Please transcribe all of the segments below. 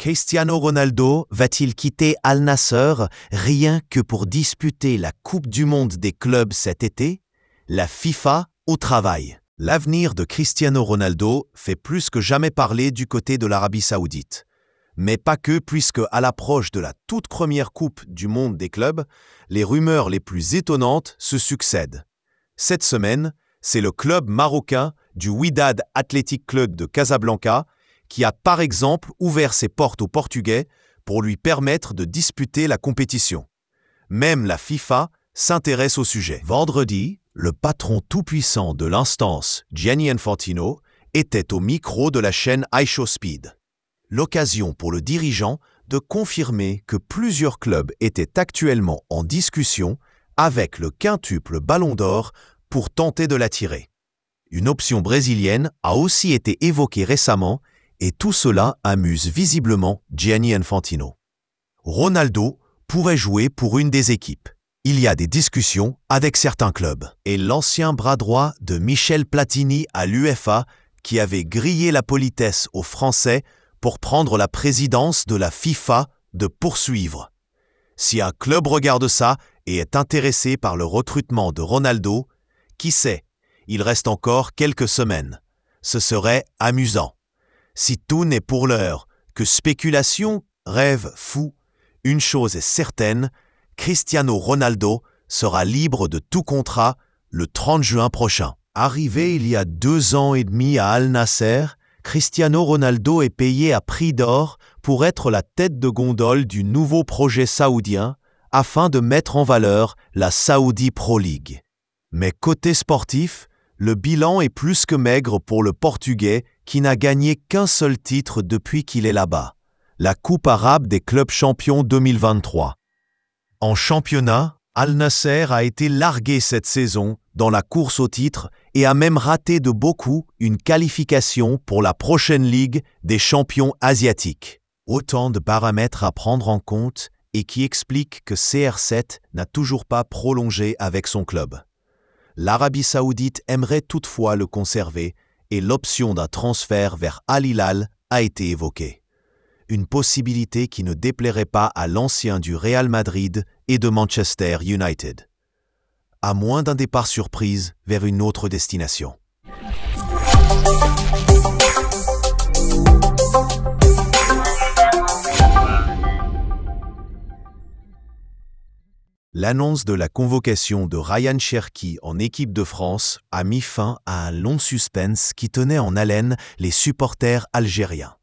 Cristiano Ronaldo va-t-il quitter Al Nassr rien que pour disputer la Coupe du Monde des clubs cet été? La FIFA au travail. L'avenir de Cristiano Ronaldo fait plus que jamais parler du côté de l'Arabie Saoudite. Mais pas que, puisque à l'approche de la toute première Coupe du Monde des clubs, les rumeurs les plus étonnantes se succèdent. Cette semaine, c'est le club marocain du Wydad Athletic Club de Casablanca qui a par exemple ouvert ses portes aux Portugais pour lui permettre de disputer la compétition. Même la FIFA s'intéresse au sujet. Vendredi, le patron tout-puissant de l'instance, Gianni Infantino, était au micro de la chaîne iShowSpeed. L'occasion pour le dirigeant de confirmer que plusieurs clubs étaient actuellement en discussion avec le quintuple Ballon d'Or pour tenter de l'attirer. Une option brésilienne a aussi été évoquée récemment et tout cela amuse visiblement Gianni Infantino. Ronaldo pourrait jouer pour une des équipes. Il y a des discussions avec certains clubs. Et l'ancien bras droit de Michel Platini à l'UEFA, qui avait grillé la politesse aux Français pour prendre la présidence de la FIFA, de poursuivre. Si un club regarde ça et est intéressé par le recrutement de Ronaldo, qui sait, il reste encore quelques semaines. Ce serait amusant. Si tout n'est pour l'heure que spéculation, rêve fou, une chose est certaine, Cristiano Ronaldo sera libre de tout contrat le 30 juin prochain. Arrivé il y a 2 ans et demi à Al Nassr, Cristiano Ronaldo est payé à prix d'or pour être la tête de gondole du nouveau projet saoudien afin de mettre en valeur la Saudi Pro League. Mais côté sportif, le bilan est plus que maigre pour le Portugais qui n'a gagné qu'un seul titre depuis qu'il est là-bas, la Coupe arabe des clubs champions 2023. En championnat, Al Nassr a été largué cette saison dans la course au titre et a même raté de beaucoup une qualification pour la prochaine Ligue des champions asiatiques. Autant de paramètres à prendre en compte et qui expliquent que CR7 n'a toujours pas prolongé avec son club. L'Arabie Saoudite aimerait toutefois le conserver et l'option d'un transfert vers Al Hilal a été évoquée. Une possibilité qui ne déplairait pas à l'ancien du Real Madrid et de Manchester United. À moins d'un départ surprise vers une autre destination. L'annonce de la convocation de Ryan Cherki en équipe de France a mis fin à un long suspense qui tenait en haleine les supporters algériens.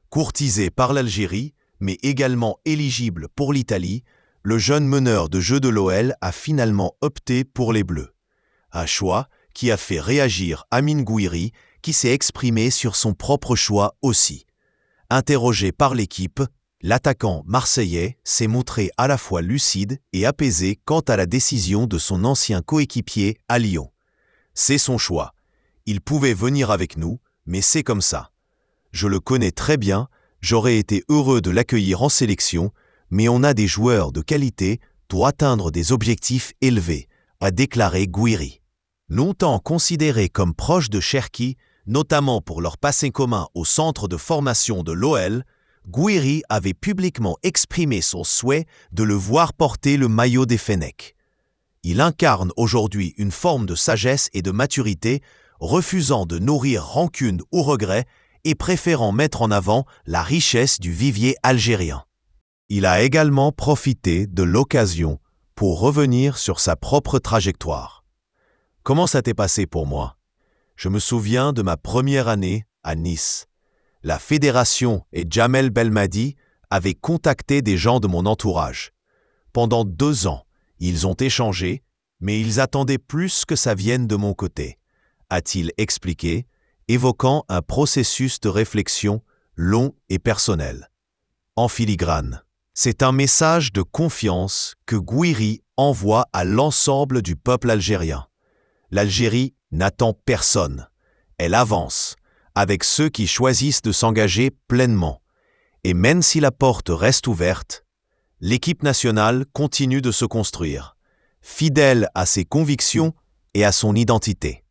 Courtisé par l'Algérie, mais également éligible pour l'Italie, le jeune meneur de jeu de l'OL a finalement opté pour les Bleus. Un choix qui a fait réagir Amine Gouiri, qui s'est exprimé sur son propre choix aussi. Interrogé par l'équipe, l'attaquant marseillais s'est montré à la fois lucide et apaisé quant à la décision de son ancien coéquipier à Lyon. C'est son choix. Il pouvait venir avec nous, mais c'est comme ça. Je le connais très bien, j'aurais été heureux de l'accueillir en sélection, mais on a des joueurs de qualité pour atteindre des objectifs élevés, a déclaré Gouiri. Longtemps considéré comme proche de Cherki, notamment pour leur passé commun au centre de formation de l'OL, Gouiri avait publiquement exprimé son souhait de le voir porter le maillot des Fennecs. Il incarne aujourd'hui une forme de sagesse et de maturité, refusant de nourrir rancune ou regret et préférant mettre en avant la richesse du vivier algérien. Il a également profité de l'occasion pour revenir sur sa propre trajectoire. Comment ça t'est passé pour moi? Je me souviens de ma première année à Nice. La fédération et Jamel Belmadi avaient contacté des gens de mon entourage. Pendant 2 ans, ils ont échangé, mais ils attendaient plus que ça vienne de mon côté, a-t-il expliqué, évoquant un processus de réflexion long et personnel. En filigrane, c'est un message de confiance que Gouiri envoie à l'ensemble du peuple algérien. L'Algérie n'attend personne. Elle avance, avec ceux qui choisissent de s'engager pleinement. Et même si la porte reste ouverte, l'équipe nationale continue de se construire, fidèle à ses convictions et à son identité.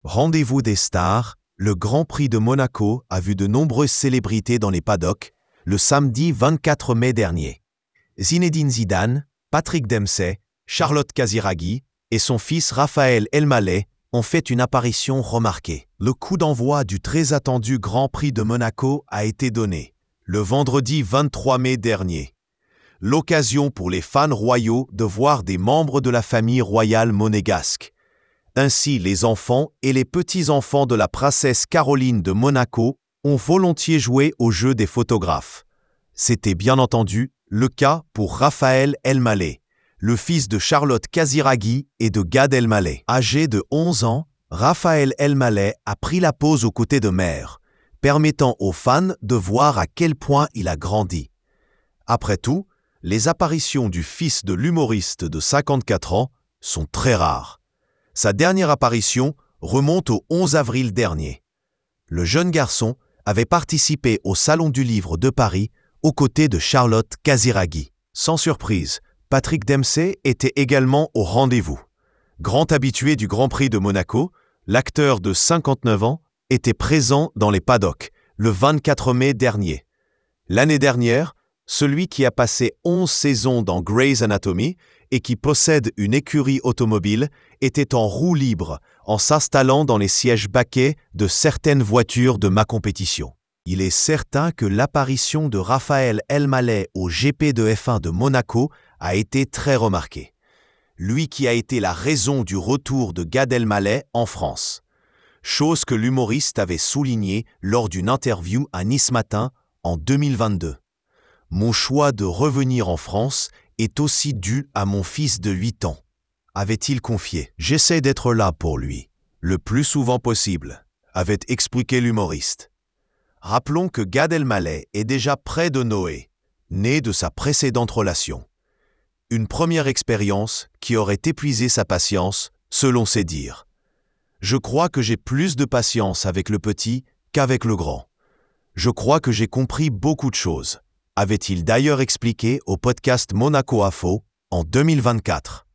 Rendez-vous des stars, le Grand Prix de Monaco a vu de nombreuses célébrités dans les paddocks le samedi 24 mai dernier. Zinedine Zidane, Patrick Dempsey, Charlotte Casiraghi et son fils Raphaël Elmaleh ont fait une apparition remarquée. Le coup d'envoi du très attendu Grand Prix de Monaco a été donné le vendredi 23 mai dernier. L'occasion pour les fans royaux de voir des membres de la famille royale monégasque. Ainsi, les enfants et les petits-enfants de la princesse Caroline de Monaco ont volontiers joué au jeu des photographes. C'était bien entendu le cas pour Raphaël Elmaleh, le fils de Charlotte Casiraghi et de Gad Elmaleh. Âgé de 11 ans, Raphaël Elmaleh a pris la pose aux côtés de mère, permettant aux fans de voir à quel point il a grandi. Après tout, les apparitions du fils de l'humoriste de 54 ans sont très rares. Sa dernière apparition remonte au 11 avril dernier. Le jeune garçon avait participé au Salon du Livre de Paris aux côtés de Charlotte Casiraghi. Sans surprise, Patrick Dempsey était également au rendez-vous. Grand habitué du Grand Prix de Monaco, l'acteur de 59 ans était présent dans les paddocks le 24 mai dernier. L'année dernière, celui qui a passé 11 saisons dans Grey's Anatomy et qui possède une écurie automobile était en roue libre en s'installant dans les sièges baquets de certaines voitures de ma compétition. Il est certain que l'apparition de Raphaël Elmaleh au GP de F1 de Monaco a été très remarquée. Lui qui a été la raison du retour de Gad Elmaleh en France. Chose que l'humoriste avait soulignée lors d'une interview à Nice Matin en 2022. Mon choix de revenir en France est aussi dû à mon fils de 8 ans, avait-il confié. J'essaie d'être là pour lui, le plus souvent possible, avait expliqué l'humoriste. Rappelons que Gad Elmaleh est déjà près de Noé, né de sa précédente relation. Une première expérience qui aurait épuisé sa patience, selon ses dires. Je crois que j'ai plus de patience avec le petit qu'avec le grand. Je crois que j'ai compris beaucoup de choses, avait-il d'ailleurs expliqué au podcast Monaco Info en 2024.